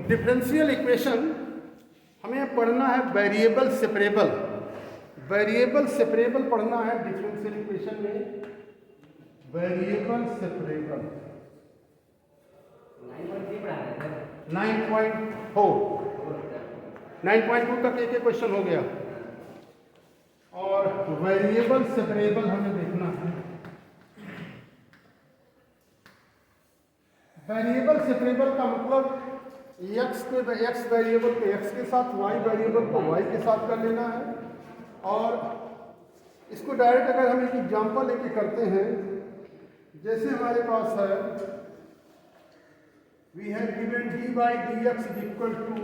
Differential equation हमें पढ़ना है वेरिएबल सेपरेबल। वेरिएबल सेपरेबल पढ़ना है डिफरेंशियल इक्वेशन में। वेरिएबल सेपरेबल 9.4 9.2 तक एक एक क्वेश्चन हो गया। और वेरिएबल सेपरेबल हमें देखना है। वेरिएबल सेपरेबल का मतलब x वेरिएबल को x के साथ, y वेरिएबल को y के साथ कर लेना है। और इसको डायरेक्ट अगर हम एक एग्जांपल लेके करते हैं, जैसे हमारे पास है we have given d by dx is equal to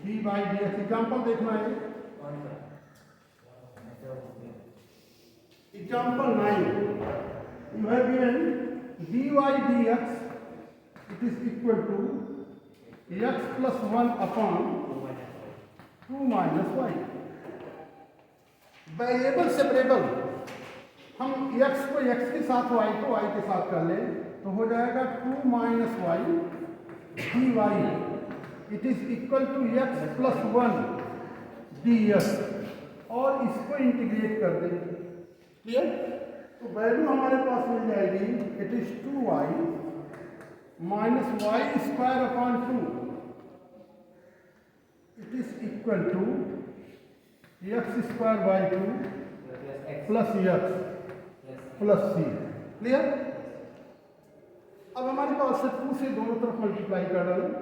d by dx। Example देखना है, example 9 you have given dy dx it is equal to x plus 1 upon 2 minus y। Variable separable हम x को x के साथ, y को y के साथ कर लें तो हो जाएगा 2 minus y dy it is equal to x plus 1 dx। और इसको इंटीग्रेट कर दें, क्लियर? तो वैल्यू हमारे पास मिल जाएगी it is 2y minus y square upon 2 it is equal to x square by 2 plus x plus c. Clear? अब हमारे पास से 2 से दोनों तरफ मल्टीप्लाई कर डालें,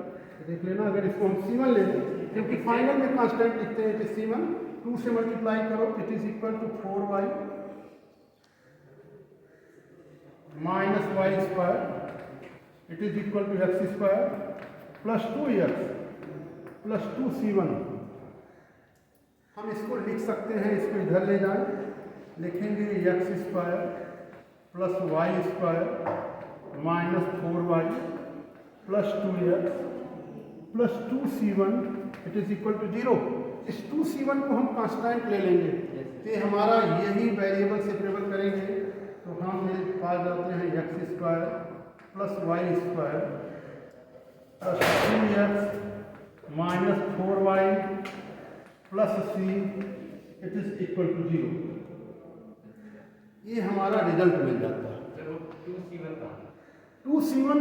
देख लेना। अगर इसको हम c1 ले लें, क्योंकि फाइनल में कांस्टेंट लिखते हैं कि c1 2 से मल्टीप्लाई करो it is equal to 4y minus y square it is equal to x square plus 2x plus 2c1। हम इसको लिख सकते हैं, इसको इधर ले जाएं, लिखेंगे x square plus y square minus 4y plus 2x plus 2c1 it is equal to 0। इस 2c1 को हम कांस्टेंट ले लेंगे तो हमारा यही वेरिएबल सेपरेबल करेंगे तो हम मेरे पास जाते हैं x square plus y square plus 2x minus 4y plus c it is equal to 0। ये हमारा रिजल्ट मिल जाता है। 2c1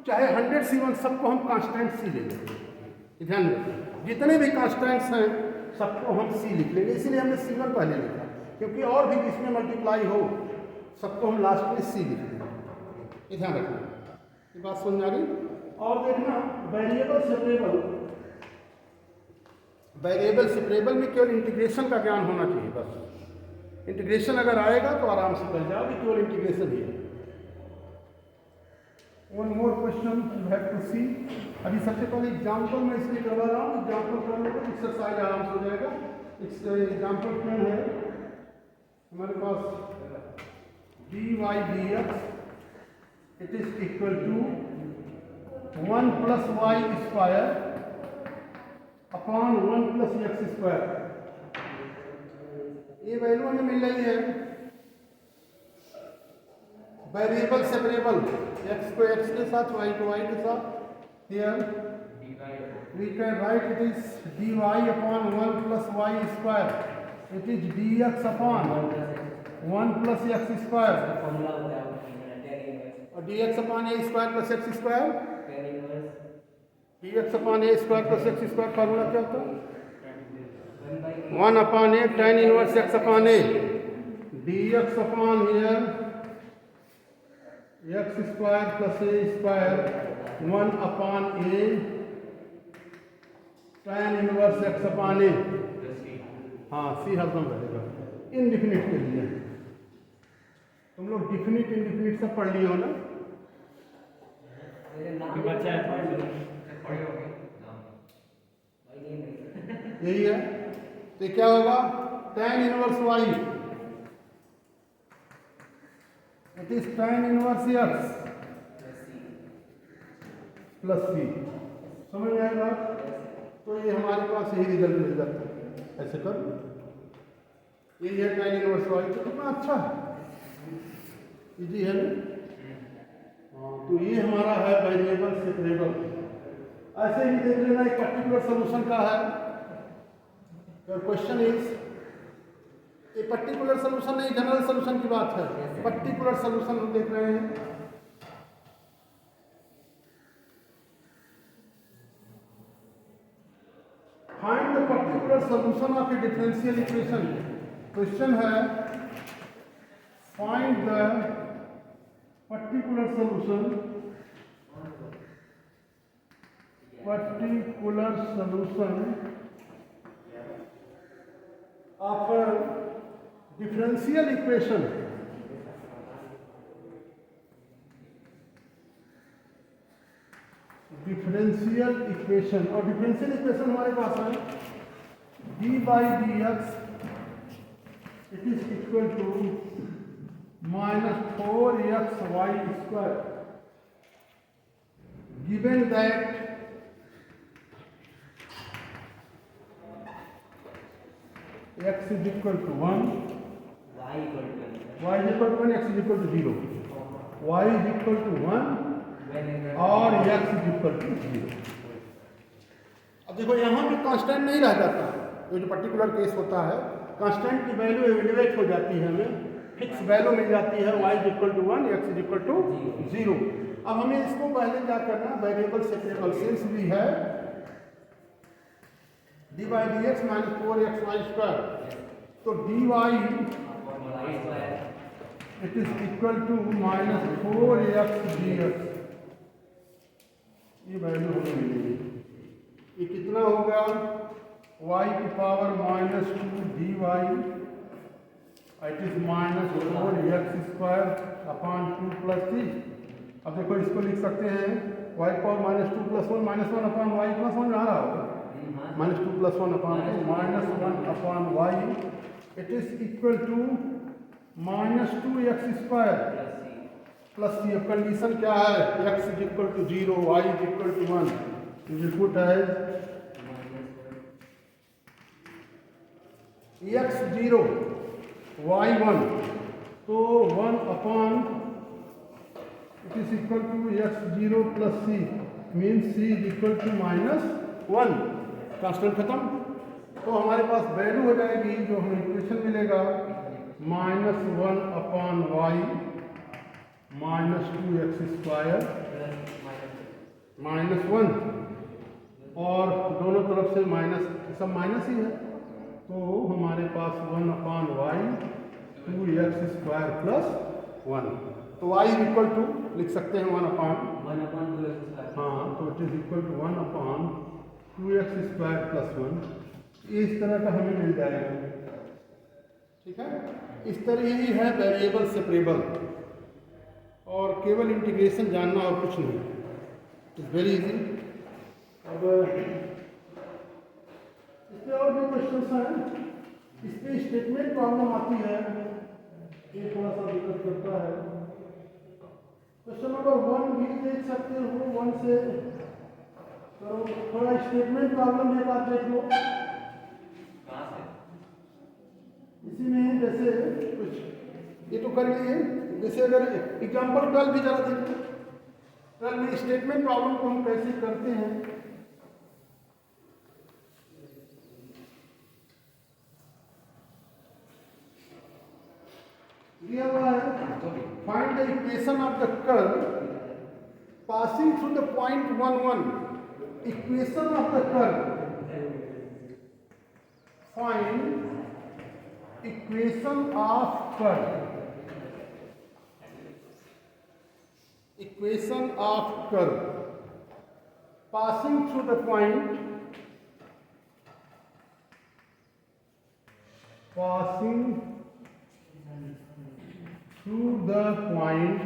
चाहे 100c1 सबको हम कांस्टेंट सी ले लेंगे। ध्यान रखिए, जितने भी कांस्टेंट्स हैं सबको हम सी लिख लेंगे। इसीलिए हमने c1 पहले लिखा, क्योंकि और भी इसमें मल्टीप्लाई हो सबको हम लास्ट में सी लिख लेंगे। ध्यान रखना, ये बात समझ आ रही? और देखना वेरिएबल सेपरेबल, वेरिएबल सेपरेबल में केवल इंटीग्रेशन का ज्ञान होना चाहिए बस। इंटीग्रेशन अगर आएगा तो आराम से कर जाओगे, केवल इंटीग्रेशन ही है। One more question you have to see. अभी सबसे पहले एग्जाम्पल मैं इसलिए करवा रहा हूँ, एग्जाम्पल करने को एक्सरसाइज आराम से हो जाएगा। एग्जाम्पल क्या है हमारे पास dy dx it is equal to 1 plus y square upon 1 plus x square. ये वैल्यू हमें मिल रही है वेरिएबल सेपरेबल, x को x के साथ, y को y के साथ। Here we can write it is dy upon 1 plus y square it is dx upon 1 plus x square और dx upon a square plus x square. dx upon a square plus x square formula क्या होता है? 1 upon a tan inverse x upon a dx upon here x square plus a square 1 upon a tan inverse x upon a। हाँ, सी हरदम रहेगा indefinite के लिए। तुम लोग डिफिनिट इंडिफिनिट सब पढ़ लिए हो ना? यही है। तो क्या होगा? tan inverse y it is tan inverse x plus C. समझ में आएगा? तो ये हमारे पास यही रिजल्ट मिल जाता है। ऐसे कर यही है tan इनवर्स y। तो कितना अच्छा है, इजी है ना? हाँ, तो तो ये हमारा है वेरिएबल सेपरेबल। ऐसे ही देख लेना एक पर्टिकुलर सोल्यूशन का है। क्वेश्चन इज, ये पर्टिकुलर सोल्यूशन नहीं, जनरल सोल्यूशन की बात है। पर्टिकुलर सोल्यूशन हम देख रहे हैं। Find the particular solution of a differential equation. Question है find the particular solution of a differential equation और डिफरेंशियल इक्वेशन हमारे पास है dy dx it is equal to -4xy square given that x is equal to 1, y is equal to 1, x is equal to 0, y is equal to 1 और x is equal to 0। अब देखो यहाँ पे constant नहीं रह जाता, ये जो पर्टिकुलर केस होता है कांस्टेंट की वैल्यू एलिवेट हो जाती है, हमें फिक्स वैल्यू मिल जाती है y is equal to 1, x is equal to 0। अब हमें इसको पहले क्या करना, वेरिएबल सेपरेबल सिंस भी है dy dx minus 4xy square, तो dy it is equal to -4x dx, ये वैल्यू हमें मिलेगी। ये कितना होगा, y की power -2 dy it is -4x square upon 2 plus 3। अब देखो इसको लिख सकते हैं y की पावर -2 प्लस 1 -1 अपॉन y, इतना समझ में आ रहा होगा, -2 + 1 upon 2 -1 upon y it is equal to -2x square plus c। अब कंडीशन क्या है, x is equal to 0, y is equal to 1, you put है x 0 y 1, तो 1 upon it is equal to x 0 plus c means c is equal to -1। Constant खत्म, तो हमारे पास value हो जाएगी, जो हमें इक्वेशन मिलेगा -1 अपॉन y -2x स्क्वायर -1 और दोनों तरफ से माइनस, सब माइनस ही है, तो हमारे पास 1 upon y 2x square plus 1, तो y इज इक्वल टू लिख सकते हैं 1 अपॉन 2x, हाँ, तो it is equal to 1 upon 2x square plus 1, इस तरह का हमें मिल जाएगा। ठीक है, इस तरह ही है वेरिएबल सेपरेबल, और केवल इंटीग्रेशन जानना और कुछ नहीं, इट इज वेरी इजी। अब इसके और भी क्वेश्चन हैं, इसमें स्टेटमेंट प्रॉब्लम आती है, ये थोड़ा सा दिक्कत करता है। क्वेश्चन नंबर 1 भी देख सकते हो, 1 से तो थोड़ा स्टेटमेंट प्रॉब्लम एक बात देख लो। इसी में जैसे कुछ ये तो कर लिए, जैसे अगर एग्जाम्पल 12 भी जरा देखो, 12 में स्टेटमेंट प्रॉब्लम को हम कैसे करते हैं। दिया हुआ है find the equation of the curve passing through the point 1 1। Equation of the curve, find equation of curve, equation of curve passing through the point, passing through the point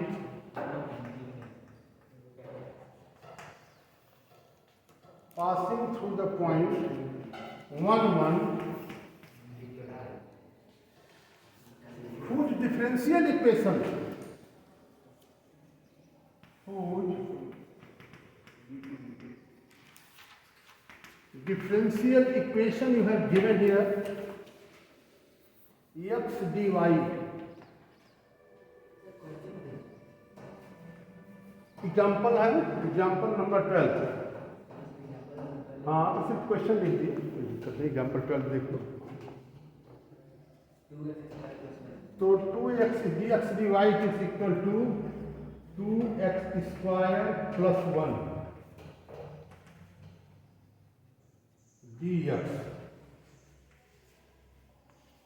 passing through the point 1 1 whose differential equation you have given here x dy example है, example number 12। हाँ तो सिर्फ question लिख दिए, कोई दिक्कत नहीं। Example 12 देख लो। तो 2x dx dy is equal to 2x square plus 1 dx।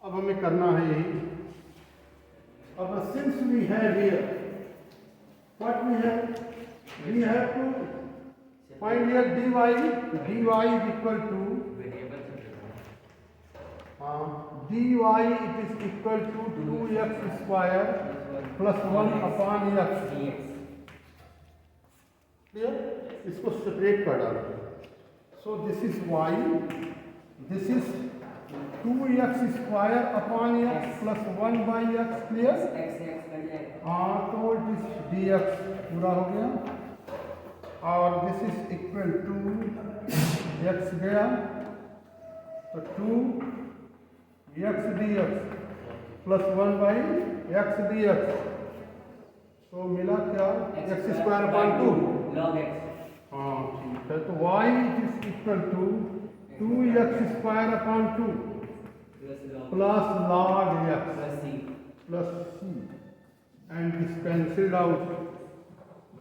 अब हमें करना है यही। अब since we have here what we have to find here dy is equal to dy it is equal to 2x square plus 1 upon x। Clear? इसको separate कर डालो। So this is y, this is 2x square upon x plus 1 by x। Clear? हाँ तो this dx पूरा हो गया और this is equal to x गया तो 2 x dx plus 1 by x dx। तो मिला क्या? x square upon 2 log x। हाँ ठीक है। तो y is equal to 2x square upon 2 plus log x plus c and this cancelled out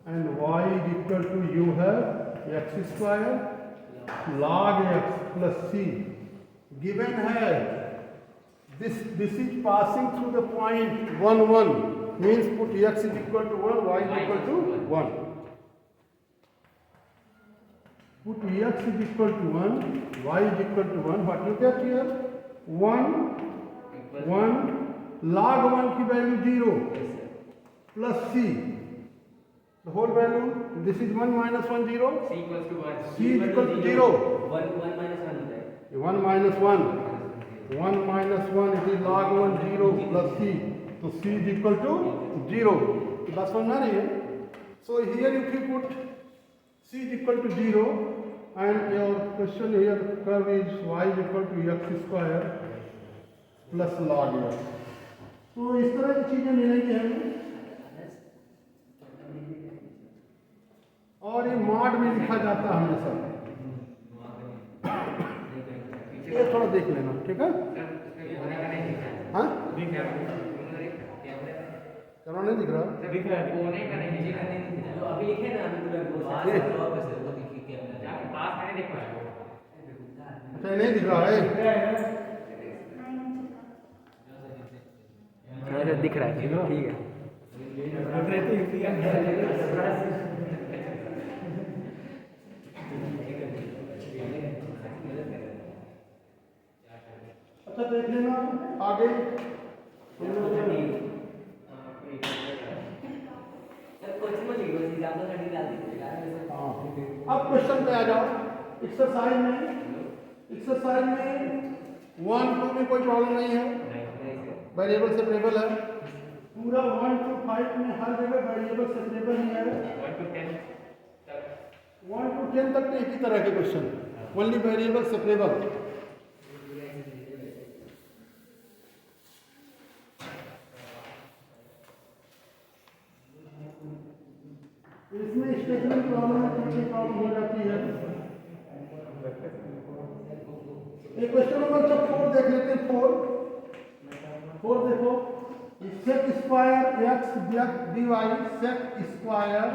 and y is equal to you have x square log x plus c given है। This is passing through the point 1 1 means put x is equal to 1, y is equal to 1. Put x is equal to 1, y is equal to 1. What you get here? 1 log 1 की value 0 plus c. The whole value. This is 1 minus 1 0. c equals to 1. C is equal to 0. 1 minus 1 होता है। 1 minus 1. 1 minus 1 it is log 1 0 plus c, so c is equal to 0। तो बात समझ आ रही है? So here if you put c is equal to 0 and your question here curve is y is equal to x square plus log x। तो इस तरह की चीजें मिलेंगी हमें। और ये मॉड में लिखा जाता है हमेशा। ये थोड़ा देख लेना, ठीक है? हाँ करो नहीं दिख रहा? दिख रहा है। वो नहीं करेंगे जो अभी लिखे ना अभी तुरंत वो सारे लॉग से वो दिख के अंदर जाके पास मैंने देखा है। अच्छा नहीं दिख रहा है? अच्छा दिख रहा है, ठीक है। अच्छा देख लेना आगे। अब क्वेश्चन पे आ जाओ। एक्सरसाइज में 1 2 में कोई प्रॉब्लम नहीं है, वेरिएबल सेपरेबल है पूरा। 1 to 5 में हर जगह वेरिएबल सेपरेबल ही है। 1 to 10 तक तो एक ही तरह के क्वेश्चन, ओनली वेरिएबल सेपरेबल। इसमें स्टेटमेंट प्रॉब्लम की प्रॉब्लम हो जाती है। एक क्वेश्चन नंबर 4 देख लेते हैं। 4 देखो, sec square x dy sec square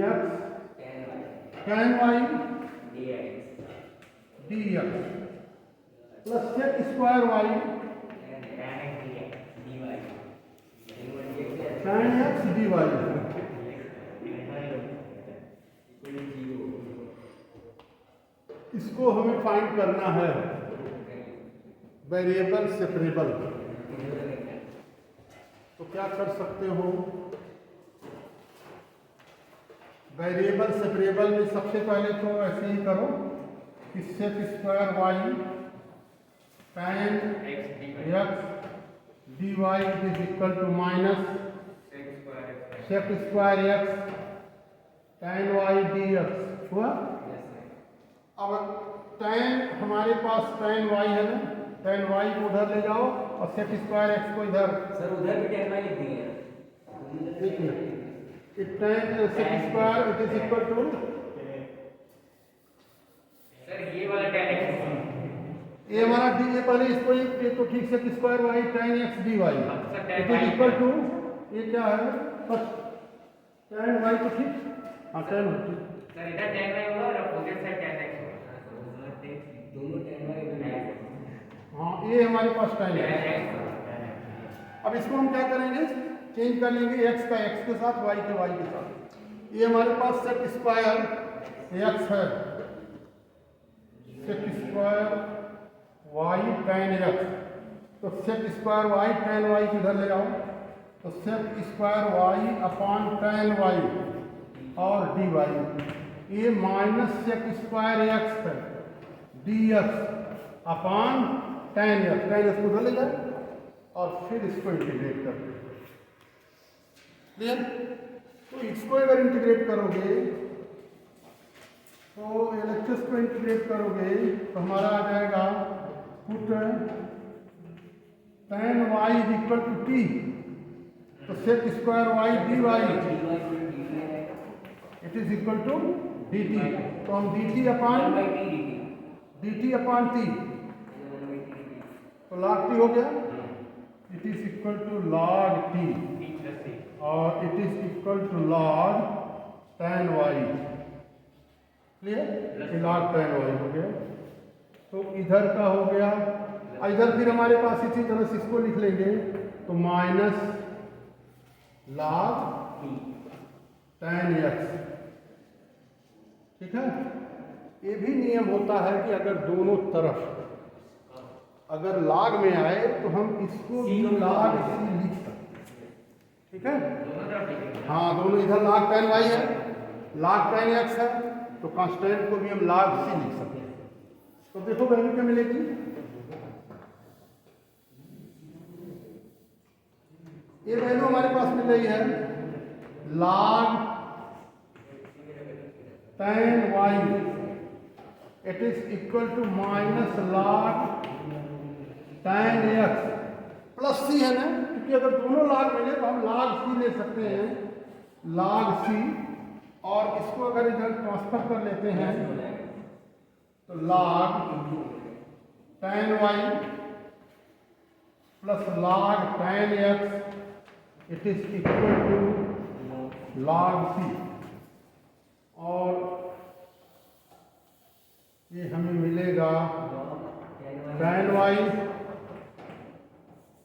x tan y dx plus sec square y tan x dy। इसको हमें फाइंड करना है वेरिएबल सेपरेबल। तो क्या कर सकते हो? वेरिएबल सेपरेबल में सबसे पहले तो ऐसे ही करो कि sec square y tan x dy is equal to minus sec square x tan y dx हुआ। अब tan हमारे पास tan y है ना, tan y को उधर ले जाओ और सेक स्क्वायर x को इधर। सर उधर भी tan y लिख दिए। देखिए tan sec square it is equal to, sir ये वाला tan x ये हमारा डी, ये पहले इसको ये तो ठीक sec square y tan x dy it is equal to, ये क्या है फर्स्ट tan y तो ठीक, हाँ tan सर इधर tan y होगा और अपोजिट साइड tan x होगा, दोनों tan y बनेगा। हाँ ये हमारे पास tan x। अब इसको हम क्या करेंगे, चेंज कर लेंगे x का x के साथ, y के y के साथ। ये हमारे पास sec स्क्वायर x है, sec square y tan x, तो sec square y tan y किधर ले आओ, तो sec square y upon tan y और dy, ये माइनस sec स्क्वायर x है dx upon tan x, tan x को उधर ले जाए और फिर इसको इंटीग्रेट कर दो। क्लियर? तो इसको अगर इंटीग्रेट करोगे, तो एलएचएस को इंटीग्रेट करोगे तो हमारा आ जाएगा put tan y is equal to t, तो sec square y dy it is equal to dt, तो हम dt अपॉन t, तो log t हो गया, it is equal to log t और it is equal to log tan y। Clear? ये log tan y हो गया, तो इधर का हो गया, इधर फिर हमारे पास इसी तरह से इसको लिख लेंगे, तो माइनस log tan x। ठीक है? ये भी नियम होता है कि अगर दोनों तरफ अगर log में आए तो हम इसको भी log c लिख सकते हैं। ठीक है? हाँ दोनों, इधर log tan y है, log tan x है, तो कांस्टेंट को भी हम log c लिख सकते हैं। तो देखो वैल्यू क्या मिलेगी, ये वैल्यू हमारे पास मिल रही है log tan y it is equal to minus log tan x plus c है ना, क्योंकि अगर दोनों log मिले तो हम log c ले सकते हैं, log c, और इसको अगर इधर ट्रांसफर कर लेते हैं तो log tan y plus log tan x it is equal to log c, और ये हमें मिलेगा tan y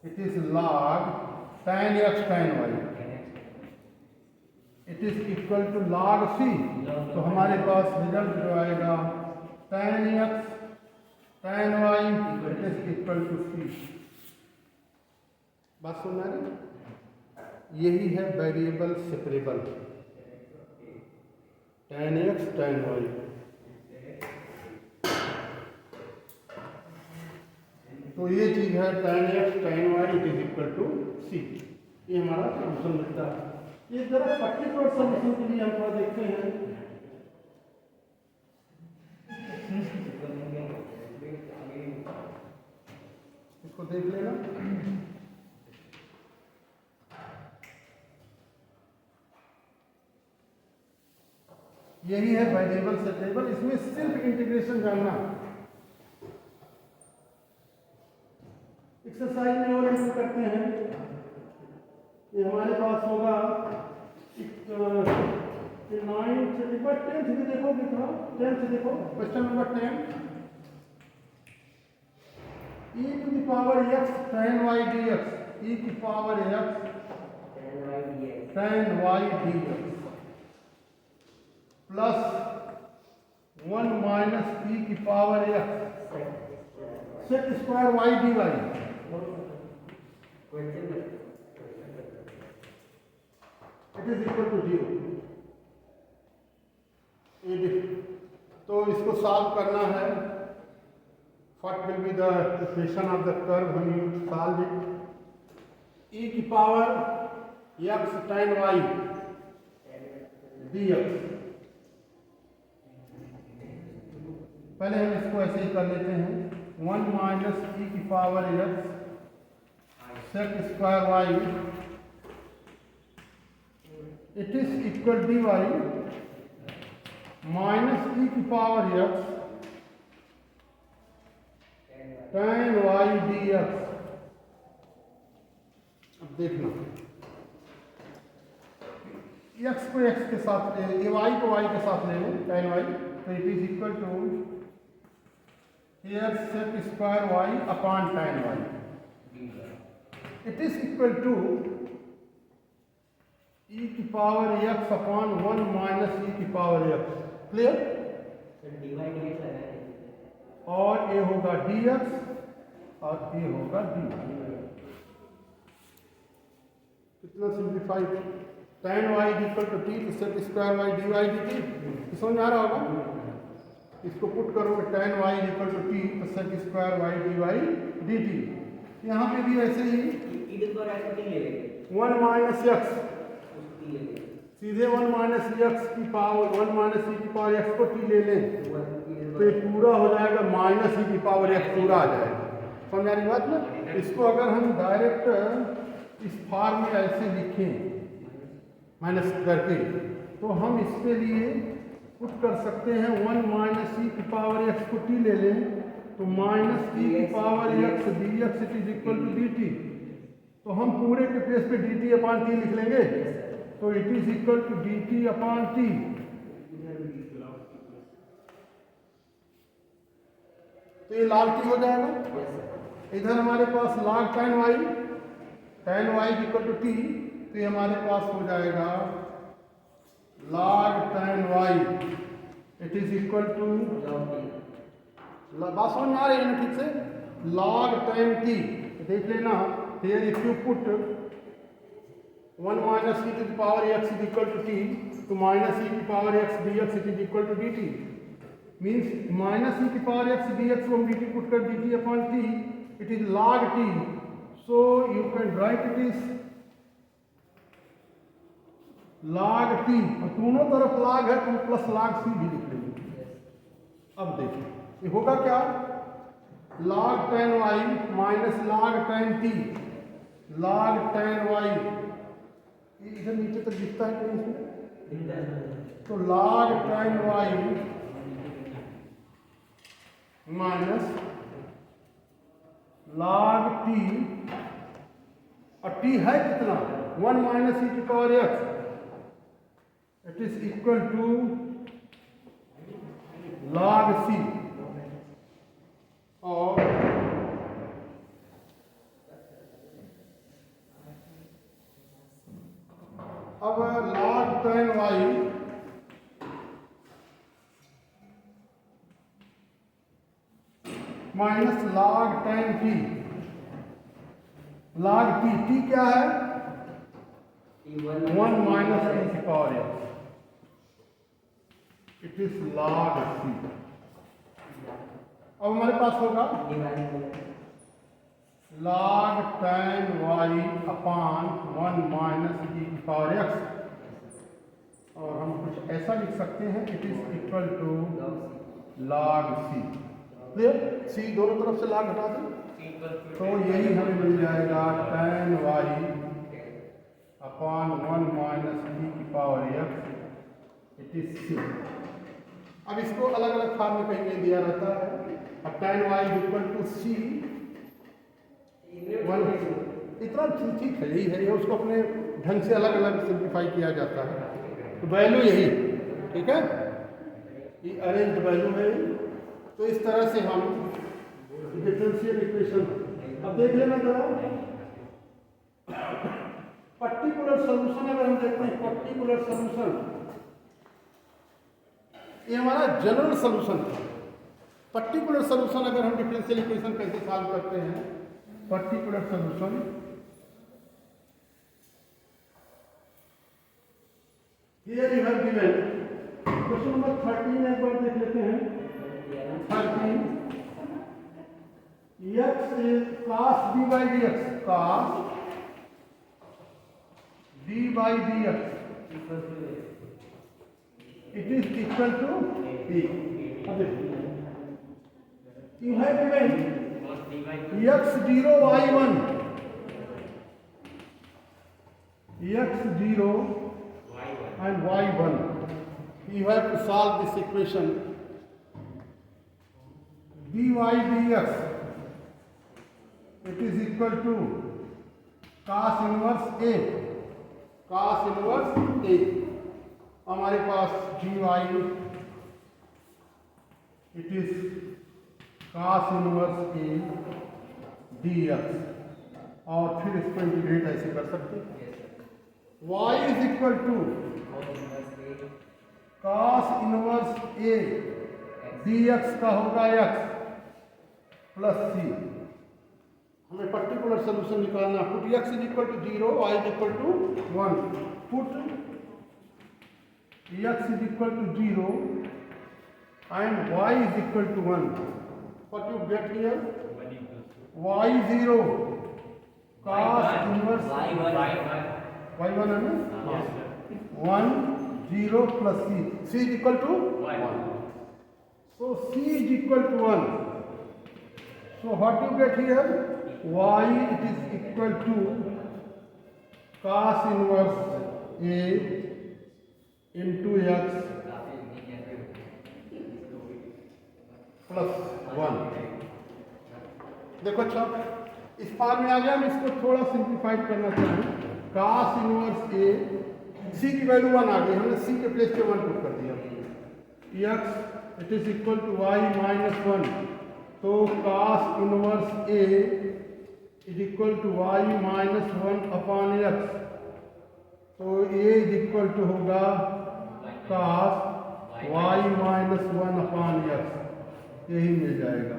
it is log tan x tan y it is equal to log c, तो हमारे पास रिजल्ट जो आएगा tan x tan y it is equal to c। बात सुन रहे हैं? यही है variable separable, tan x tan y। तो ये चीज है tan x tan y it is equal to c, ये हमारा सॉल्यूशन मिलता है। ये जरा पर्टिकुलर सॉल्यूशन के लिए हम थोड़ा देखते हैं, इसको देख लेना। यही है वेरिएबल सेपरेबल, इसमें सिर्फ इंटीग्रेशन जानना। एक्सरसाइज में और इंटू करते हैं, ये हमारे पास होगा 9 से लेकर 10 से देखो, कितना 10 से देखो, question number 10, e to the power x tan y dx, e की power x tan y dx plus 1 minus e की power x sec square y dy it is equal to 0। तो इसको सॉल्व करना है, what will be the equation of the curve when you solve it, e की power x tan y dx। पहले हम इसको ऐसे ही कर लेते हैं, 1 माइनस e की power x sec square y it is equal dy minus e की power x tan y dx। अब देखना x को x के साथ y को y के साथ ले लें tan y, तो it is equal to here sec square y upon tan y, it is equal to e की power x upon 1 minus e की पावर x। क्लियर? और ये होगा dx और ये होगा dy। कितना simplified? tan y is equal to t to sec square y dy dt। समझ में आ रहा होगा? इसको पुट करोगे tan y is equal to t तो sec square y dy dt। यहाँ पे भी ऐसे ही 1 minus x, सीधे 1 minus x की पावर 1 minus e की पावर x को t ले लें तो ये पूरा हो जाएगा माइनस e की पावर x पूरा आ जाएगा। समझ आ रही बात ना? इसको अगर हम डायरेक्ट इस फॉर्म में ऐसे लिखें माइनस करके तो हम इसके लिए पुट कर सकते हैं 1 minus e की पावर x को t ले लें तो माइनस e की power x dx it is equal to dt। तो हम पूरे के प्लेस पे dt अपॉन t लिख लेंगे तो it is equal to dt upon t। तो ये log t हो जाएगा। इधर हमारे पास log tan y equal to t, तो ये हमारे पास हो जाएगा log tan y it is equal to, बात समझ में आ रही है ना ठीक से? log tan t, देख लेना here if you put 1 minus e to the power x is equal to t to minus e to the power x dx it is equal to dt, means minus e to the power x dx को हम dt put कर dt upon t it is log t, so you can write it is log t, और दोनों तरफ log है तो plus log c भी लिख लेंगे। अब देखिए ये होगा क्या? log tan y minus log tan t, log tan y इधर नीचे तक दिखता है कहीं इसमें? तो log tan y minus log t, और t है कितना? 1 minus e की power x, it is equal to log c। और अब log tan y minus log tan t, log t, t क्या है? 1 minus e की power x, it is log c। अब हमारे पास होगा log tan y upon 1 minus e की पावर x, और हम कुछ ऐसा लिख सकते हैं it is equal to log c। Clear? c दोनों तरफ से log हटा दें तो यही हमें मिल जाएगा tan y upon 1 minus e की power x it is c। अब इसको अलग अलग फॉर्म में कहीं नहीं दिया रहता है। अब tan y equal to c 1, इतना ठीक है, यही है, ये उसको अपने ढंग से अलग अलग सिंप्लीफाई किया जाता है। तो वैल्यू यही, ठीक है, ये अरेंज्ड वैल्यू है। तो इस तरह से हम डिफरेंशियल इक्वेशन, अब देख लेना जरा पर्टिकुलर सोल्यूशन। अगर हम देखते हैं पर्टिकुलर सोल्यूशन, ये हमारा जनरल सोल्यूशन था। पर्टिकुलर सोल्यूशन अगर हम डिफरेंशियल इक्वेशन कैसे सॉल्व करते हैं, particular solution here you have given question number 13 एक बार देख लेते हैं। 13 x is cos d by dx, cos d by dx it is equal to p। you have given x0 y1, x0 and y1. You have to solve this equation. dy dx, it is equal to cos inverse a. cos inverse a. हमारे पास dy it is cos inverse a dx, और फिर इसको integrate ऐसे कर सकते हैं. y is equal to cos inverse a dx का होगा x प्लस c. हमें पर्टिकुलर सोल्यूशन निकालना. Put x is equal to 0, y is equal to 1. Put x is equal to 0 and y is equal to 1. What you get here? y0 cos inverse y1 and 1 0 plus c. c is equal to 1. So c is equal to 1. So what you get here? Y it is equal to cos inverse a into x plus 1. देखो अच्छा, इस पार में आ गया. हम इसको थोड़ा simplified करना चाहें. cos इनवर्स a, c की वैल्यू 1 आ गई. हमने c के प्लेस पे 1 पुट कर दिया. x it is equal to y minus 1. तो cos inverse a is equal to y minus 1 upon x. तो a इज इक्वल टू होगा cos y minus 1 upon x. यही मिल जाएगा.